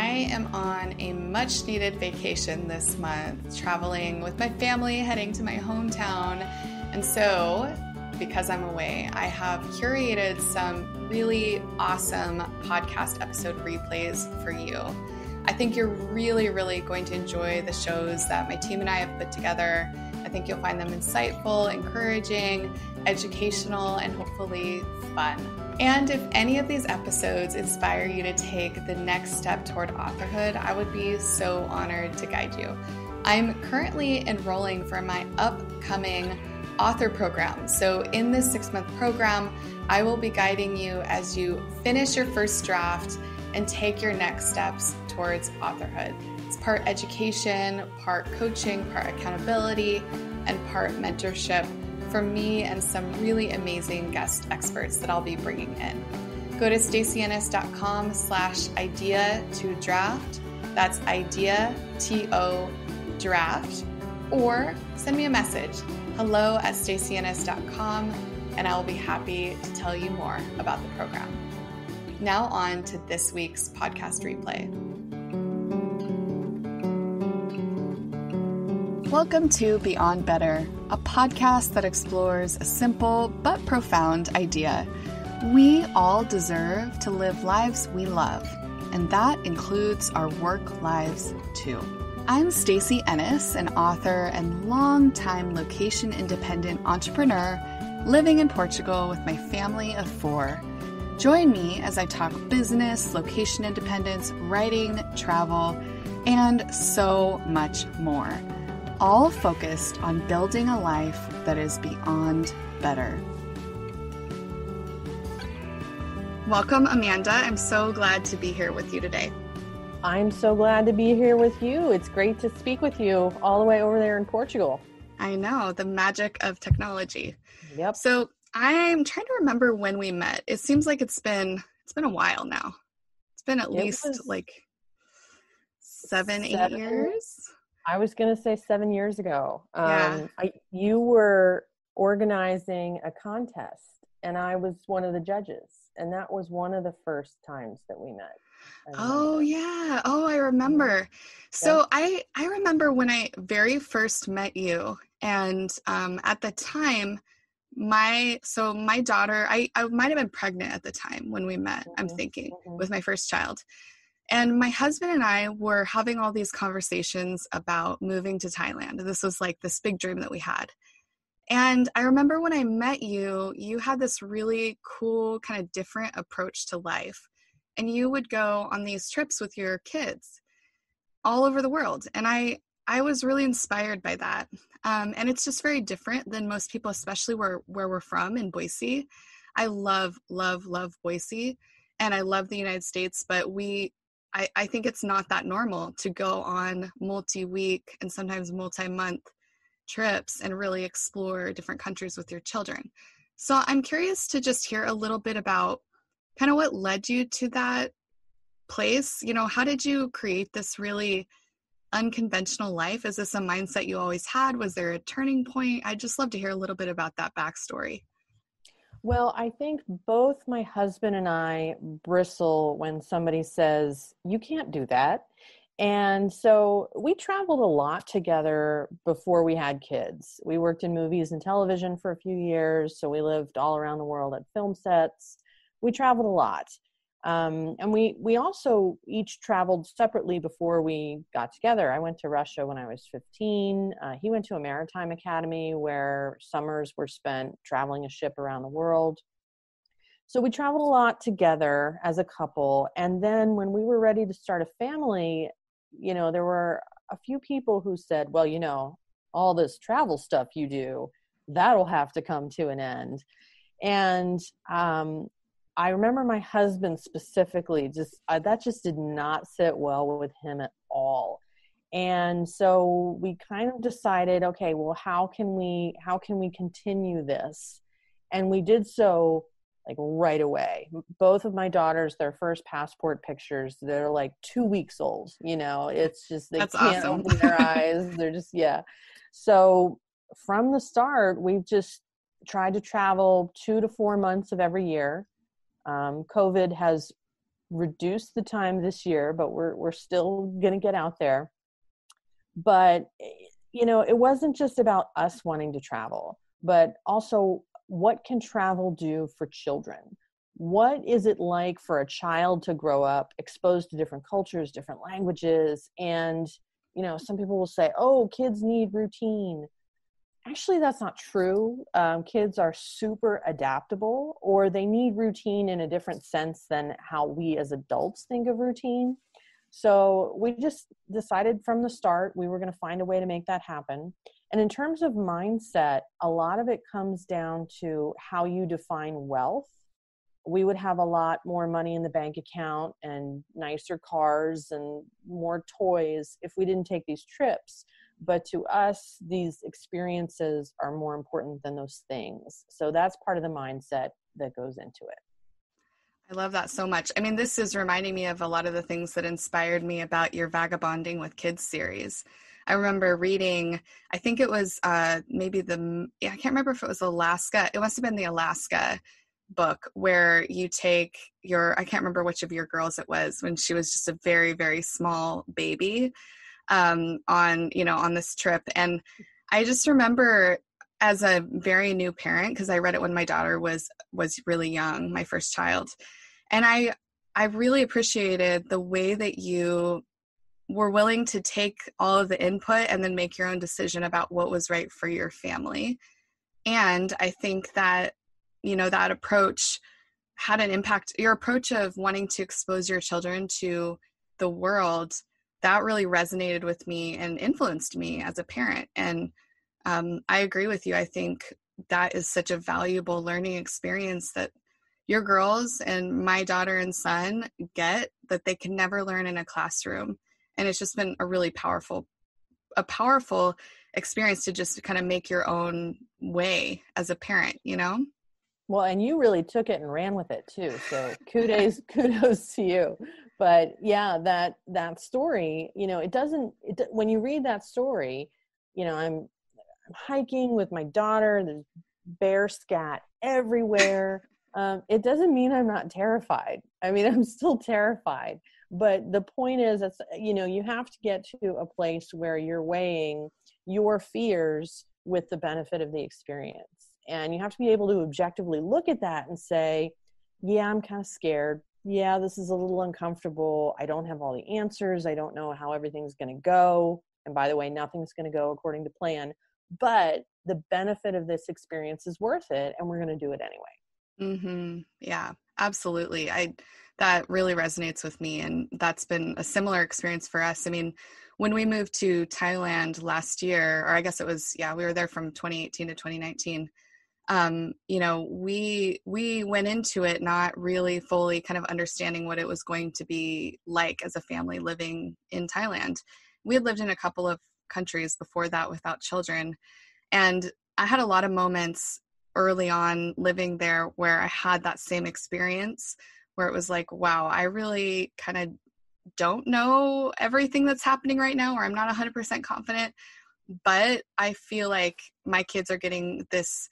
am on a much needed vacation this month, traveling with my family, heading to my hometown. And so, because I'm away, I have curated some really awesome podcast episode replays for you. I think you're really going to enjoy the shows that my team and I have put together. I think you'll find them insightful, encouraging, educational, and hopefully fun. And if any of these episodes inspire you to take the next step toward authorhood, I would be so honored to guide you. I'm currently enrolling for my upcoming author program. So in this 6-month program, I will be guiding you as you finish your first draft and take your next steps towards authorhood. It's part education, part coaching, part accountability, and part mentorship for me and some really amazing guest experts that I'll be bringing in. Go to stacyennis.com/idea to draft. That's idea, T-O, draft. Or send me a message, hello@stacyennis.com, and I will be happy to tell you more about the program. Now on to this week's podcast replay. Welcome to Beyond Better, a podcast that explores a simple but profound idea. We all deserve to live lives we love, and that includes our work lives too. I'm Stacey Ennis, an author and longtime location-independent entrepreneur living in Portugal with my family of 4. Join me as I talk business, location independence, writing, travel, and so much more. All focused on building a life that is beyond better. Welcome, Amanda. I'm so glad to be here with you today. I'm so glad to be here with you. It's great to speak with you all the way over there in Portugal. I know, the magic of technology. Yep. So I'm trying to remember when we met. It seems like it's been a while now. It's been at least like 7-8 years. I was going to say 7 years ago. Yeah. You were organizing a contest and I was one of the judges. And that was one of the first times that we met. Oh, yeah. Oh, I remember. So yeah. I remember when I very first met you. And at the time, my daughter, I might have been pregnant at the time when we met, I'm thinking, with my first child. And my husband and I were having all these conversations about moving to Thailand. This was like this big dream that we had. And I remember when I met you, you had this really cool, kind of different approach to life. And you would go on these trips with your kids all over the world. And I was really inspired by that. And it's just very different than most people, especially where we're from in Boise. I love Boise. And I love the United States, but I think it's not that normal to go on multi-week and sometimes multi-month trips and really explore different countries with your children. So I'm curious to just hear a little bit about kind of what led you to that place. You know, how did you create this really unconventional life? Is this a mindset you always had? Was there a turning point? I'd just love to hear a little bit about that backstory. Well, I think both my husband and I bristle when somebody says, you can't do that. And so we traveled a lot together before we had kids. We worked in movies and television for a few years. So we lived all around the world at film sets. We traveled a lot. And we also each traveled separately before we got together. I went to Russia when I was 15. He went to a maritime academy where summers were spent traveling a ship around the world. So we traveled a lot together as a couple. And then when we were ready to start a family, you know, there were a few people who said, well, you know, all this travel stuff you do, that'll have to come to an end. And I remember my husband specifically, that just did not sit well with him at all. And so we kind of decided, okay, well, how can we continue this? And we did so like right away. Both of my daughters, their first passport pictures, they're like 2 weeks old, you know, it's just, they That's can't awesome. open their eyes. They're just, yeah. So from the start, we've just tried to travel 2 to 4 months of every year. COVID has reduced the time this year, but we're still going to get out there. But, you know, it wasn't just about us wanting to travel, but also what can travel do for children? What is it like for a child to grow up exposed to different cultures, different languages? And, you know, some people will say, oh, kids need routine. Actually, that's not true. Kids are super adaptable, or they need routine in a different sense than how we as adults think of routine. So we just decided from the start we were going to find a way to make that happen. And in terms of mindset, a lot of it comes down to how you define wealth. We would have a lot more money in the bank account and nicer cars and more toys if we didn't take these trips. But to us, these experiences are more important than those things. So that's part of the mindset that goes into it. I love that so much. I mean, this is reminding me of a lot of the things that inspired me about your Vagabonding with Kids series. I remember reading, I think it was I can't remember if it was Alaska. It must have been the Alaska book where you take I can't remember which of your girls it was, when she was just a very, very small baby on this trip. And I just remember as a very new parent, because I read it when my daughter was really young, my first child. And I really appreciated the way that you were willing to take all of the input and then make your own decision about what was right for your family. And I think that, that approach had an impact. Your approach of wanting to expose your children to the world, that really resonated with me and influenced me as a parent. And I agree with you. I think that is such a valuable learning experience that your girls and my daughter and son get that they can never learn in a classroom. And it's just been a really powerful experience to just kind of make your own way as a parent, Well, and you really took it and ran with it too. So kudos to you. But yeah, that story, when you read that story, I'm hiking with my daughter, there's bear scat everywhere. It doesn't mean I'm not terrified. I mean, I'm still terrified. But the point is, you have to get to a place where you're weighing your fears with the benefit of the experience. And you have to be able to objectively look at that and say, yeah, I'm kind of scared. Yeah, this is a little uncomfortable. I don't have all the answers. I don't know how everything's going to go. And by the way, nothing's going to go according to plan. But the benefit of this experience is worth it, and we're going to do it anyway. Mm-hmm. Yeah, absolutely. That really resonates with me, and that's been a similar experience for us. I mean, when we moved to Thailand last year, or I guess it was, we were there from 2018 to 2019. We went into it not really fully kind of understanding what it was going to be like as a family living in Thailand. We had lived in a couple of countries before that without children. And I had a lot of moments early on living there where I had that same experience where it was like, wow, I really kind of don't know everything that's happening right now, or I'm not 100% confident, but I feel like my kids are getting this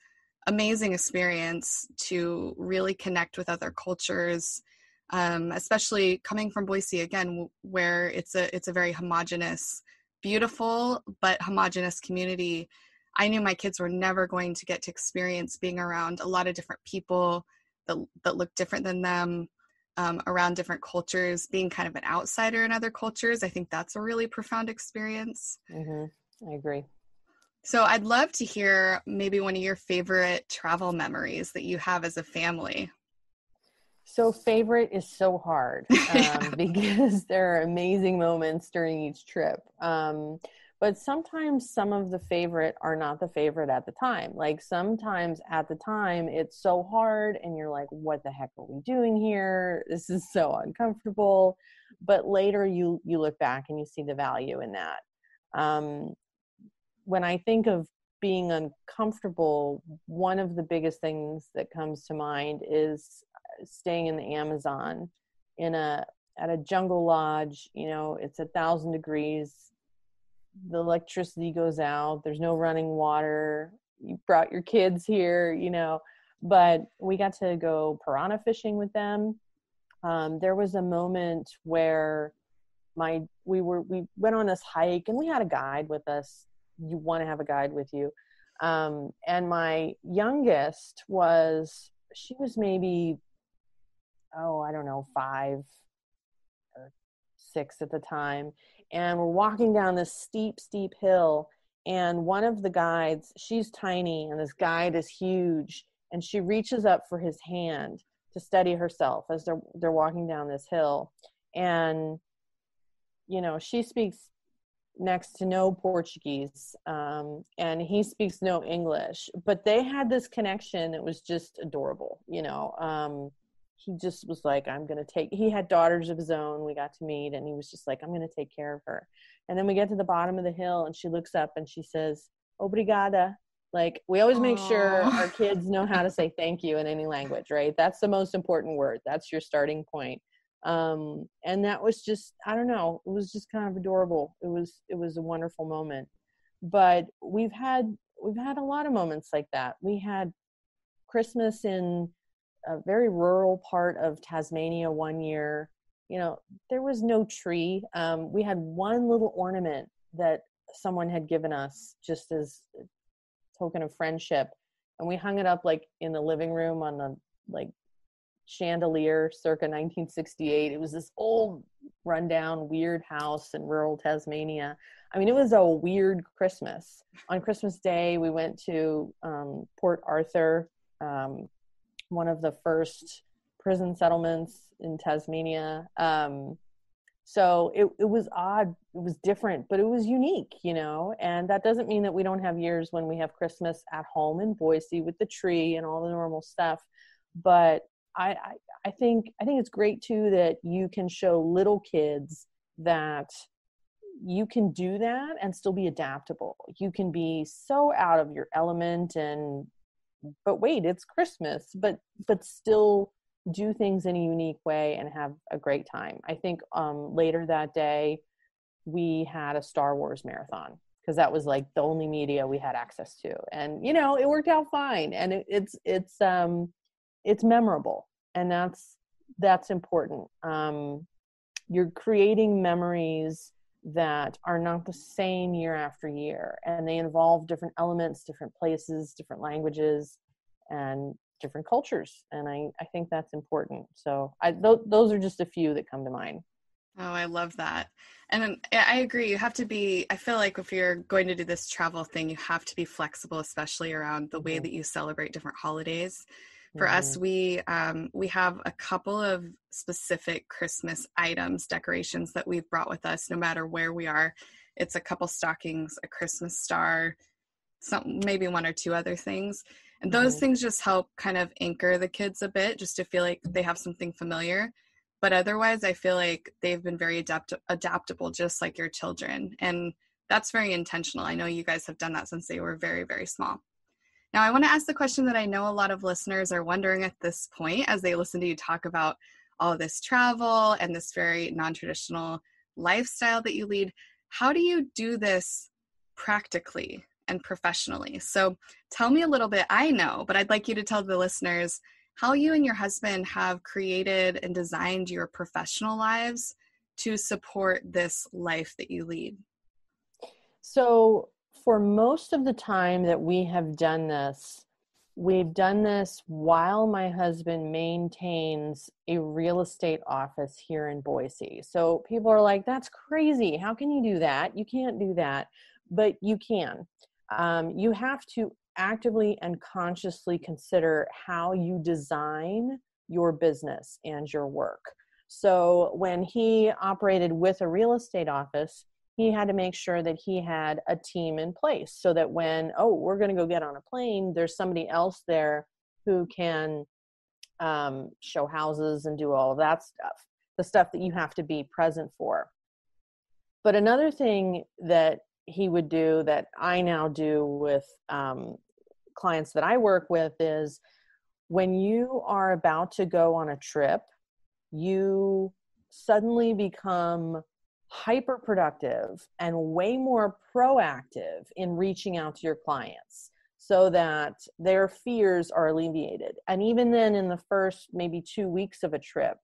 amazing experience to really connect with other cultures, especially coming from Boise again, where it's a very homogenous, beautiful, but homogenous community. I knew my kids were never going to get to experience being around a lot of different people that look different than them, around different cultures, being kind of an outsider in other cultures. I think that's a really profound experience. Mm-hmm. I agree. So I'd love to hear maybe one of your favorite travel memories that you have as a family. So favorite is so hard because there are amazing moments during each trip. But sometimes some of the favorite are not the favorite at the time. Like sometimes at the time it's so hard and you're like, what the heck are we doing here? This is so uncomfortable. But later you look back and you see the value in that. When I think of being uncomfortable, one of the biggest things that comes to mind is staying in the Amazon at a jungle lodge. It's 1,000 degrees. The electricity goes out. There's no running water. You brought your kids here, but we got to go piranha fishing with them. There was a moment where we went on this hike, and we had a guide with us. You want to have a guide with you. And my youngest she was maybe, I don't know, 5 or 6 at the time. And we're walking down this steep, steep hill. And one of the guides, she's tiny, and this guide is huge. And she reaches up for his hand to steady herself as they're walking down this hill. And, she speaks next to no Portuguese, and he speaks no English, but they had this connection that was just adorable. He just was like, he had daughters of his own we got to meet, and he was just like, I'm going to take care of her. And then we get to the bottom of the hill, and she looks up and she says, Obrigada. Like, we always make sure our kids know how to say thank you in any language, right? That's the most important word. That's your starting point. And that was just, I don't know, it was just kind of adorable. It was a wonderful moment. But we've had a lot of moments like that. We had Christmas in a very rural part of Tasmania one year. There was no tree. We had one little ornament that someone had given us just as a token of friendship, and we hung it up like in the living room on the chandelier circa 1968. It was this old rundown weird house in rural Tasmania. I mean, it was a weird Christmas. On Christmas Day, we went to Port Arthur, one of the first prison settlements in Tasmania. So it was odd. It was different, but it was unique, and that doesn't mean that we don't have years when we have Christmas at home in Boise with the tree and all the normal stuff. But I think it's great too that you can show little kids that you can do that and still be adaptable. You can be so out of your element but wait, it's Christmas, but still do things in a unique way and have a great time. I think later that day we had a Star Wars marathon, because that was like the only media we had access to, and it worked out fine, and it's memorable, and that's important. You're creating memories that are not the same year after year, and they involve different elements, different places, different languages, and different cultures. And I think that's important. So those are just a few that come to mind. Oh, I love that. And I agree. You have to be, I feel like if you're going to do this travel thing, you have to be flexible, especially around the way that you celebrate different holidays. For us, we have a couple of specific Christmas items, decorations that we've brought with us no matter where we are. It's a couple stockings, a Christmas star, maybe 1 or 2 other things. And those things just help kind of anchor the kids a bit, just to feel like they have something familiar. But otherwise, I feel like they've been very adaptable, just like your children. And that's very intentional. I know you guys have done that since they were very, very small. Now, I want to ask the question that I know a lot of listeners are wondering at this point as they listen to you talk about all this travel and this very non-traditional lifestyle that you lead. How do you do this practically and professionally? So tell me a little bit. I know, but I'd like you to tell the listeners how you and your husband have created and designed your professional lives to support this life that you lead. So for most of the time that we have done this, we've done this while my husband maintains a real estate office here in Boise. So people are like, that's crazy. How can you do that? You can't do that, but you can. You have to actively and consciously consider how you design your business and your work. So when he operated with a real estate office, he had to make sure that he had a team in place so that when, we're going to go get on a plane, there's somebody else there who can show houses and do all of that stuff, the stuff that you have to be present for. But another thing that he would do that I now do with clients that I work with is when you are about to go on a trip, you suddenly become hyper productive and way more proactive in reaching out to your clients so that their fears are alleviated. And even then in the first maybe 2 weeks of a trip,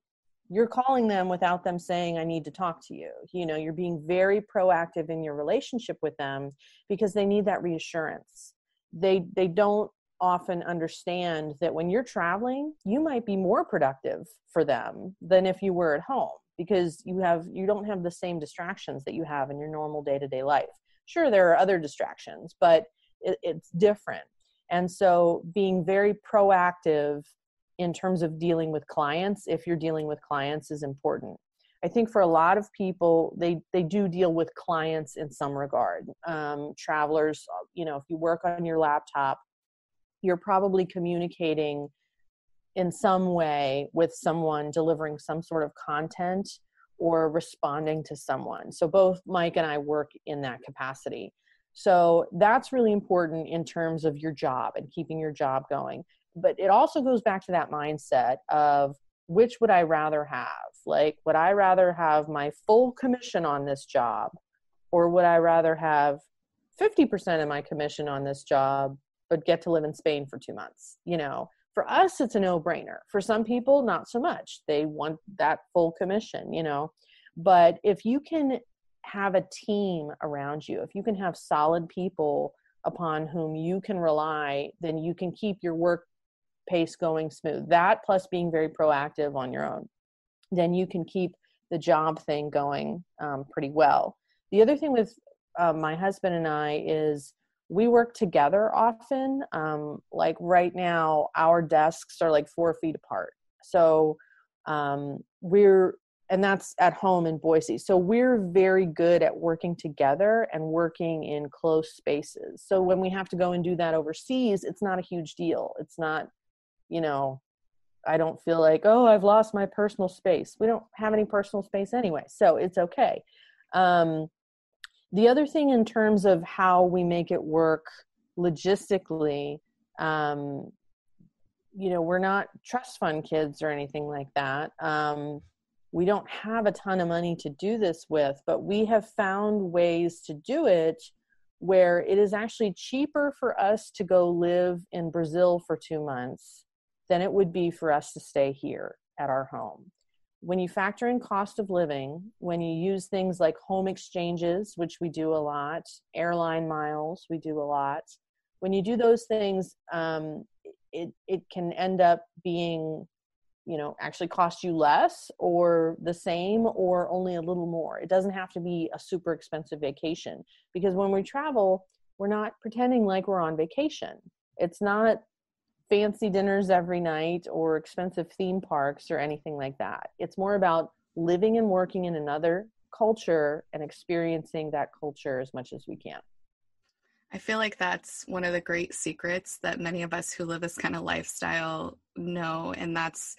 you're calling them without them saying, I need to talk to you. You know, you're being very proactive in your relationship with them because they need that reassurance. They don't often understand that when you're traveling, you might be more productive for them than if you were at home, because you don't have the same distractions that you have in your normal day-to-day life. Sure, there are other distractions, but it's different. And so being very proactive in terms of dealing with clients, if you're dealing with clients, is important. I think for a lot of people, they do deal with clients in some regard. Travelers, you know, if you work on your laptop, you're probably communicating in some way with someone, delivering some sort of content or responding to someone. So both Mike and I work in that capacity. So that's really important in terms of your job and keeping your job going. But it also goes back to that mindset of, which would I rather have? Like, would I rather have my full commission on this job, or would I rather have 50% of my commission on this job, but get to live in Spain for 2 months? You know, for us, it's a no-brainer. For some people, not so much. They want that full commission, you know. But if you can have a team around you, if you can have solid people upon whom you can rely, then you can keep your work pace going smooth. That plus being very proactive on your own, then you can keep the job thing going pretty well. The other thing with my husband and I is we work together often. Like right now, our desks are like 4 feet apart. So and that's at home in Boise. So we're very good at working together and working in close spaces. So when we have to go and do that overseas, it's not a huge deal. It's not, you know, I don't feel like, oh, I've lost my personal space. We don't have any personal space anyway, so it's okay. The other thing in terms of how we make it work logistically, you know, we're not trust fund kids or anything like that. We don't have a ton of money to do this with, but we have found ways to do it where it is actually cheaper for us to go live in Brazil for 2 months than it would be for us to stay here at our home. When you factor in cost of living, when you use things like home exchanges, which we do a lot, airline miles, we do a lot. When you do those things, it can end up being, you know, actually cost you less or the same or only a little more. It doesn't have to be a super expensive vacation, because when we travel, we're not pretending like we're on vacation. It's not fancy dinners every night or expensive theme parks or anything like that. It's more about living and working in another culture and experiencing that culture as much as we can. I feel like that's one of the great secrets that many of us who live this kind of lifestyle know. And that's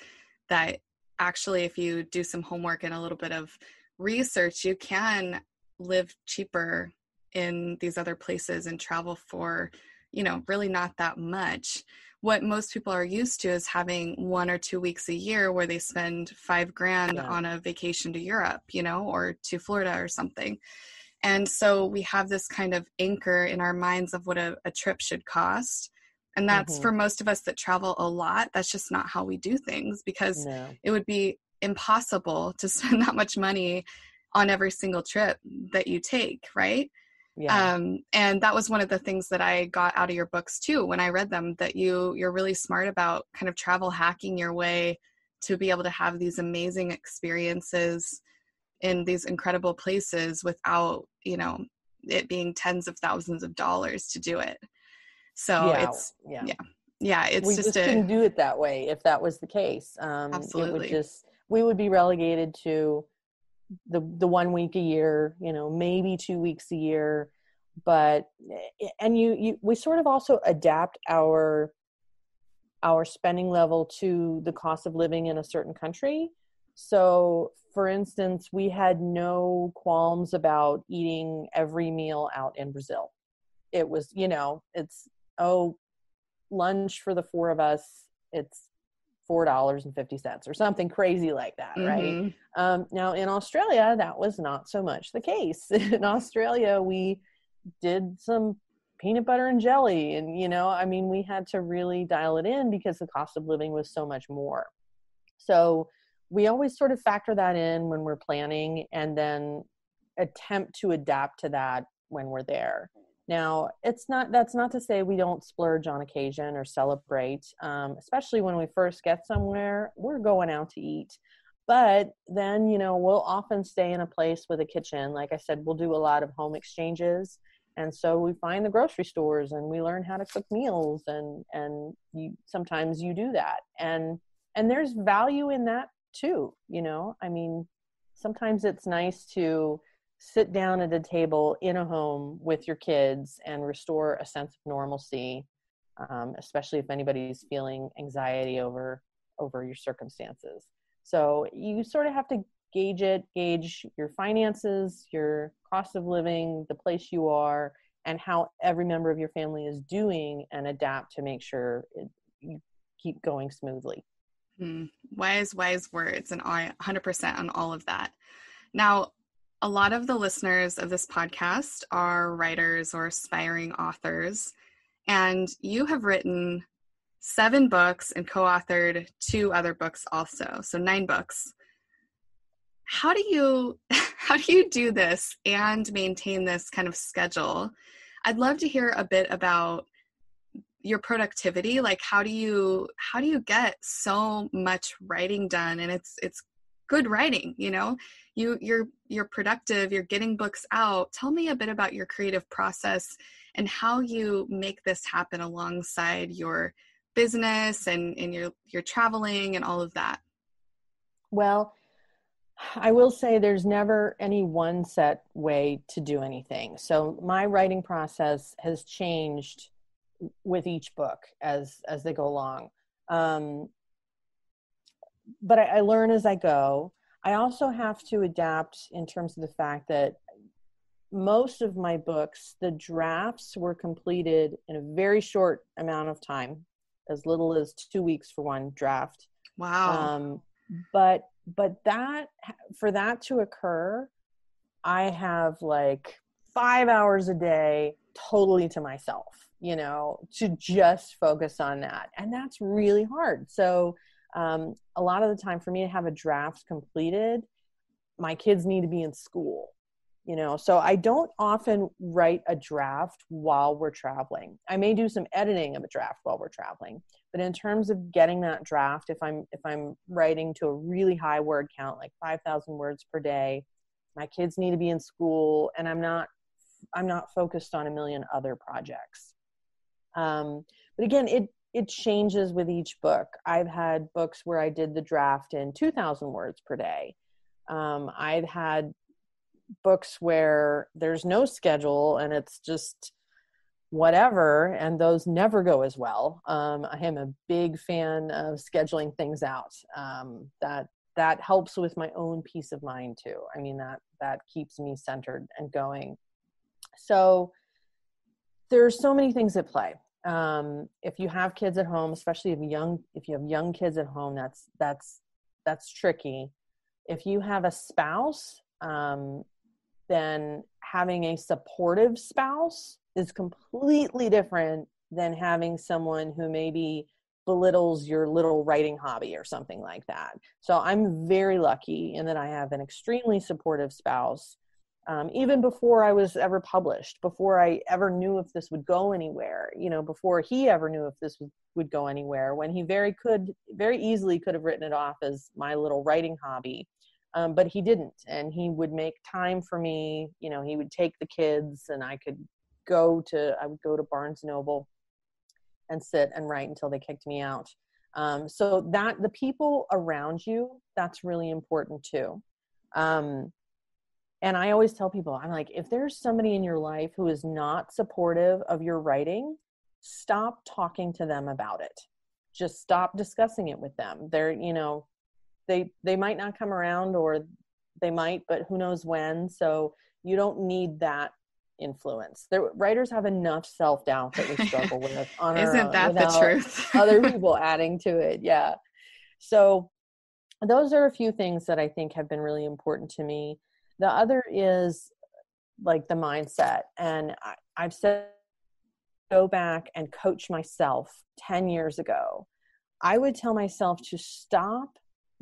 that actually, if you do some homework and a little bit of research, you can live cheaper in these other places and travel for, you know, really not that much. What most people are used to is having 1 or 2 weeks a year where they spend $5,000 on a vacation to Europe, you know, or to Florida or something. And so we have this kind of anchor in our minds of what a trip should cost. And that's for most of us that travel a lot, that's just not how we do things, because it would be impossible to spend that much money on every single trip that you take, right? Yeah. And that was one of the things that I got out of your books too, when I read them, that you're really smart about kind of travel hacking your way to be able to have these amazing experiences in these incredible places without, you know, it being tens of thousands of dollars to do it. So it's we just couldn't do it that way if that was the case. Absolutely. We would be relegated to the 1 week a year, you know, maybe 2 weeks a year. But we sort of also adapt our spending level to the cost of living in a certain country. So for instance, we had no qualms about eating every meal out in Brazil. It was, you know, it's, lunch for the 4 of us, it's $4.50 or something crazy like that, right? Now in Australia, that was not so much the case. In Australia, we did some peanut butter and jelly, and, you know, I mean, we had to really dial it in because the cost of living was so much more. So we always sort of factor that in when we're planning, and then attempt to adapt to that when we're there. Now, that's not to say we don't splurge on occasion or celebrate, especially when we first get somewhere, we're going out to eat. But then, we'll often stay in a place with a kitchen. Like I said, we'll do a lot of home exchanges. And so we find the grocery stores and we learn how to cook meals, and sometimes you do that. And there's value in that too. I mean, sometimes it's nice to sit down at a table in a home with your kids and restore a sense of normalcy, especially if anybody's feeling anxiety over your circumstances. So you sort of have to gauge your finances, your cost of living, the place you are, and how every member of your family is doing, and adapt to make sure you keep going smoothly. Wise words, and I 100% on all of that. Now, a lot of the listeners of this podcast are writers or aspiring authors, and you have written 7 books and co-authored 2 other books also, so 9 books. How do you do this and maintain this kind of schedule? I'd love to hear a bit about your productivity. Like, how do you get so much writing done? And it's good writing, you're productive, you're getting books out. Tell me a bit about your creative process and how you make this happen alongside your business and your traveling and all of that. Well, I will say there's never any one set way to do anything. So my writing process has changed with each book as they go along. But I learn as I go. I also have to adapt in terms of the fact that most of my books, the drafts were completed in a very short amount of time, as little as 2 weeks for one draft. Wow. But that, for that to occur, I have like 5 hours a day totally to myself, to just focus on that. And that's really hard. So a lot of the time for me to have a draft completed, my kids need to be in school, so I don't often write a draft while we're traveling. I may do some editing of a draft while we're traveling, but in terms of getting that draft, if I'm writing to a really high word count, like 5,000 words per day, my kids need to be in school, and I'm not focused on a million other projects. But again, it changes with each book. I've had books where I did the draft in 2,000 words per day. I've had books where there's no schedule and it's just whatever, and those never go as well. I am a big fan of scheduling things out. That helps with my own peace of mind too. I mean, that keeps me centered and going. So there's so many things at play. If you have kids at home, especially if you have young kids at home, that's tricky. If you have a spouse, then having a supportive spouse is completely different than having someone who maybe belittles your little writing hobby or something like that. So I'm very lucky in that I have an extremely supportive spouse. Even before I was ever published, before I ever knew if this would go anywhere, before he ever knew if this would go anywhere, when he very easily could have written it off as my little writing hobby. But he didn't, and he would make time for me. He would take the kids, and I would go to Barnes & Noble and sit and write until they kicked me out. So that the people around you, that's really important too. And I always tell people, I'm like, if there's somebody in your life who is not supportive of your writing, stop talking to them about it. Just stop discussing it with them. They might not come around, or they might, but who knows when. So you don't need that influence. Writers have enough self-doubt that we struggle with on our own. Isn't that the truth? Other people adding to it. Yeah. So those are a few things that I think have been really important to me. The other is like the mindset. And I've said, go back and coach myself 10 years ago. I would tell myself to stop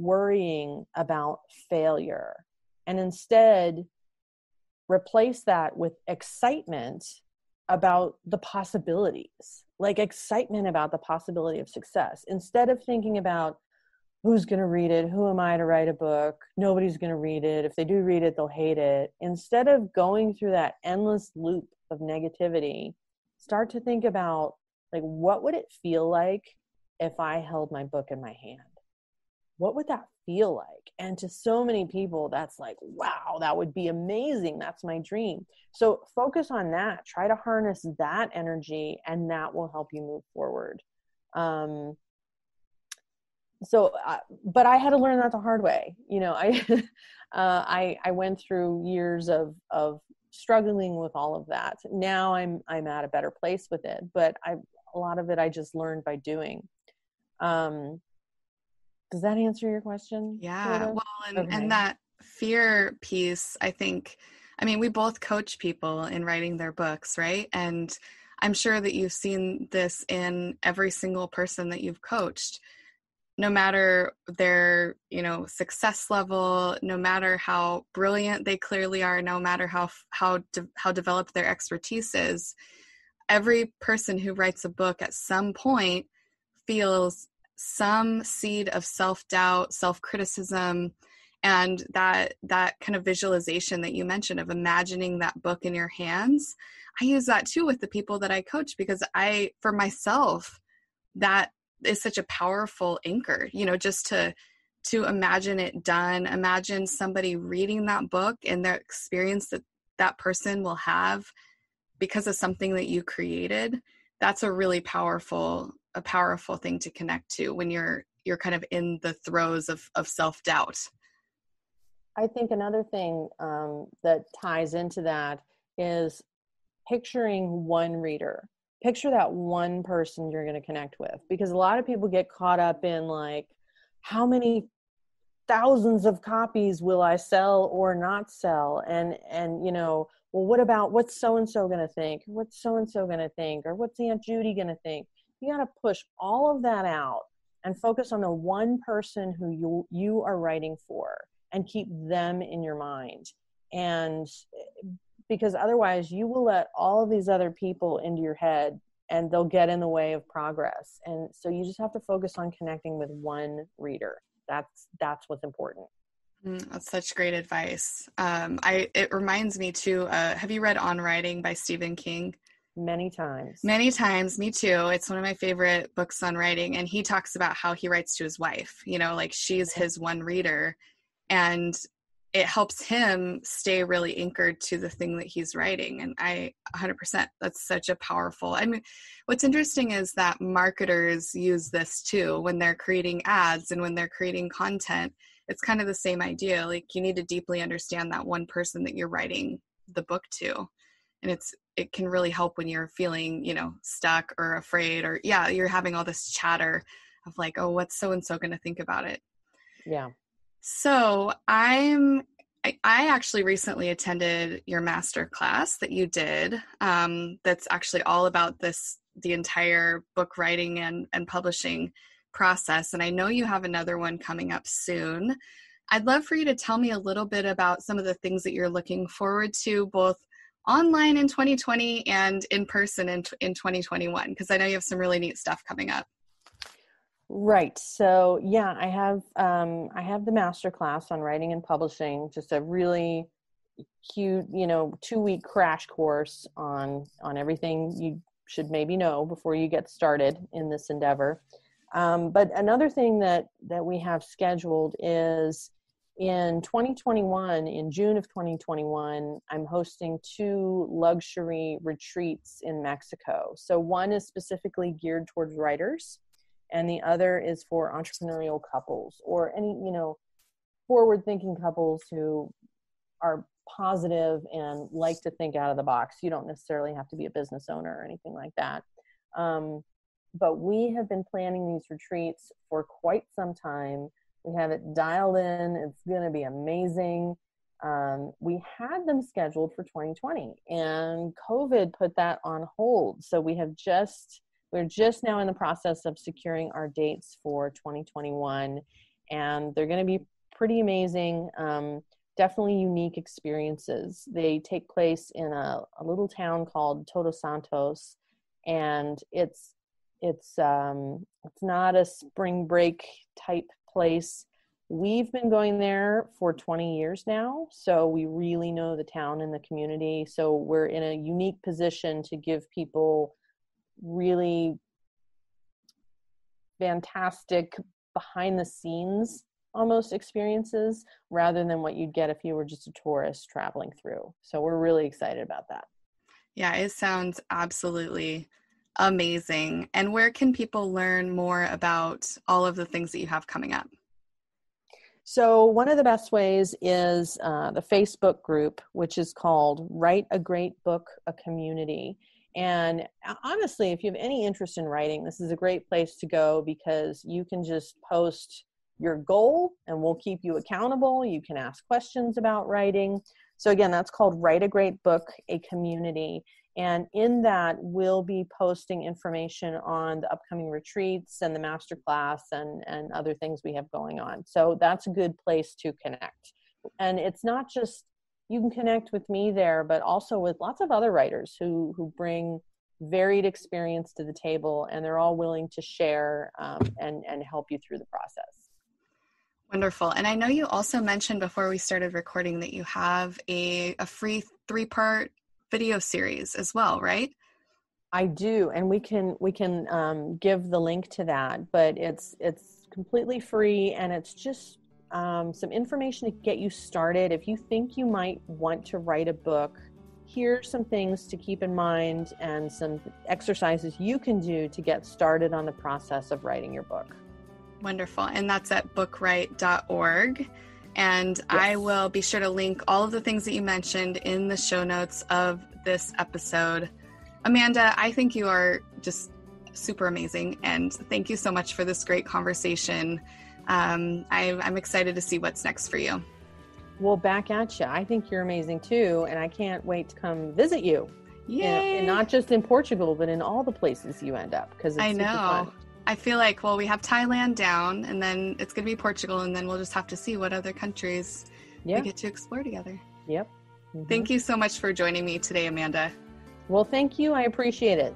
worrying about failure, and instead replace that with excitement about the possibilities, like excitement about the possibility of success, instead of thinking about who's going to read it, who am I to write a book, nobody's going to read it, if they do read it, they'll hate it. Instead of going through that endless loop of negativity, start to think about, like, what would it feel like if I held my book in my hand? What would that feel like? And to so many people, that's like, wow, that would be amazing. That's my dream. So focus on that. Try to harness that energy, and that will help you move forward. But I had to learn that the hard way. I went through years of struggling with all of that. Now I'm at a better place with it, but a lot of it I just learned by doing. Does that answer your question? Yeah. Sort of? Well, and that fear piece, I think, I mean, we both coach people in writing their books, right? And I'm sure that you've seen this in every single person that you've coached. No matter their, success level, no matter how brilliant they clearly are, no matter how developed their expertise is, every person who writes a book at some point feels some seed of self-doubt, self-criticism, and that kind of visualization that you mentioned of imagining that book in your hands. I use that too with the people that I coach, because for myself, that is such a powerful anchor, just to imagine it done, imagine somebody reading that book and their experience that person will have because of something that you created. That's a really powerful thing to connect to when you're kind of in the throes of self-doubt. I think another thing that ties into that is picturing one reader. Picture that one person you're going to connect with, because a lot of people get caught up in, like, how many thousands of copies will I sell or not sell? And well, what's so-and-so going to think? What's so-and-so going to think? Or what's Aunt Judy going to think? You got to push all of that out and focus on the one person who you are writing for, and keep them in your mind. And because otherwise you will let all of these other people into your head, and they'll get in the way of progress. And so you just have to focus on connecting with one reader. That's what's important. That's such great advice. It reminds me too, have you read On Writing by Stephen King? Many times. Many times, me too. It's one of my favorite books on writing. And he talks about how he writes to his wife, like she's his one reader. And it helps him stay really anchored to the thing that he's writing. And 100%, that's such a powerful, what's interesting is that marketers use this too, when they're creating ads and when they're creating content. It's kind of the same idea. Like, you need to deeply understand that one person that you're writing the book to. And it can really help when you're feeling, stuck or afraid, or you're having all this chatter of like, oh, what's so-and-so going to think about it? Yeah. So I actually recently attended your master class that you did. That's actually all about the entire book writing and publishing process. And I know you have another one coming up soon. I'd love for you to tell me a little bit about some of the things that you're looking forward to, both online in 2020 and in person in 2021, because I know you have some really neat stuff coming up. Right. So yeah, I have the master class on writing and publishing, just a really cute, 2-week crash course on everything you should maybe know before you get started in this endeavor. But another thing that we have scheduled is in 2021, in June of 2021, I'm hosting 2 luxury retreats in Mexico. So one is specifically geared towards writers, and the other is for entrepreneurial couples, or any, forward-thinking couples who are positive and like to think out of the box. You don't necessarily have to be a business owner or anything like that. But we have been planning these retreats for quite some time. We have it dialed in. It's going to be amazing. We had them scheduled for 2020, and COVID put that on hold. So we're just now in the process of securing our dates for 2021. and they're going to be pretty amazing. Definitely unique experiences. They take place in a little town called Todos Santos, and it's not a spring break type place. We've been going there for 20 years now, so we really know the town and the community. So we're in a unique position to give people really fantastic behind the scenes almost experiences, rather than what you'd get if you were just a tourist traveling through. So we're really excited about that. Yeah, it sounds absolutely amazing. And where can people learn more about all of the things that you have coming up? So one of the best ways is the Facebook group, which is called Write a Great Book, a Community. And honestly, if you have any interest in writing, this is a great place to go, because you can just post your goal and we'll keep you accountable. You can ask questions about writing. So again, that's called Write a Great Book, a Community. And in that, we'll be posting information on the upcoming retreats and the masterclass and other things we have going on. So that's a good place to connect. And it's not just, you can connect with me there, but also with lots of other writers who bring varied experience to the table, and they're all willing to share and help you through the process. Wonderful. And I know you also mentioned before we started recording that you have a free 3-part video series as well, right? I do, and we can give the link to that, but it's completely free, and it's just some information to get you started. If you think you might want to write a book, here's some things to keep in mind and some exercises you can do to get started on the process of writing your book. Wonderful. And that's at bookwrite.org. And yes, I will be sure to link all of the things that you mentioned in the show notes of this episode. Amanda, I think you are just super amazing. And thank you so much for this great conversation. I'm excited to see what's next for you. Well, back at you. I think you're amazing too. And I can't wait to come visit you. Yay! And not just in Portugal, but in all the places you end up, because it's super fun. I feel like, well, we have Thailand down, and then it's going to be Portugal, and then we'll just have to see what other countries we get to explore together. Yep. Mm-hmm. Thank you so much for joining me today, Amanda. Well, thank you. I appreciate it.